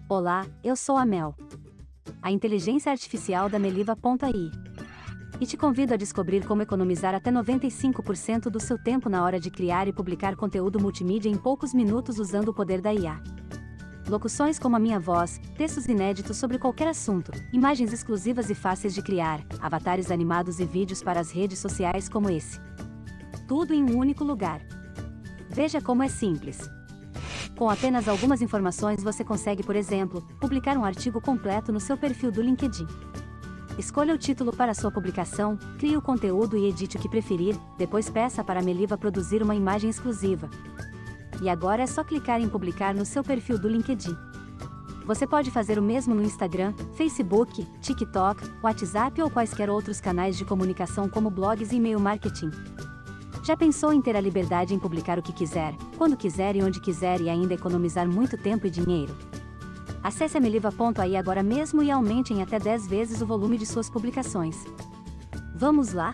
Olá, eu sou a Mel, a inteligência artificial da Meliva.ai. E te convido a descobrir como economizar até 95% do seu tempo na hora de criar e publicar conteúdo multimídia em poucos minutos usando o poder da IA. Locuções como a minha voz, textos inéditos sobre qualquer assunto, imagens exclusivas e fáceis de criar, avatares animados e vídeos para as redes sociais como esse. Tudo em um único lugar. Veja como é simples. Com apenas algumas informações você consegue, por exemplo, publicar um artigo completo no seu perfil do LinkedIn. Escolha o título para sua publicação, crie o conteúdo e edite o que preferir, depois peça para a Meliva produzir uma imagem exclusiva. E agora é só clicar em publicar no seu perfil do LinkedIn. Você pode fazer o mesmo no Instagram, Facebook, TikTok, WhatsApp ou quaisquer outros canais de comunicação como blogs e e-mail marketing. Já pensou em ter a liberdade em publicar o que quiser, quando quiser e onde quiser e ainda economizar muito tempo e dinheiro? Acesse a Meliva.ai agora mesmo e aumente em até 10 vezes o volume de suas publicações. Vamos lá?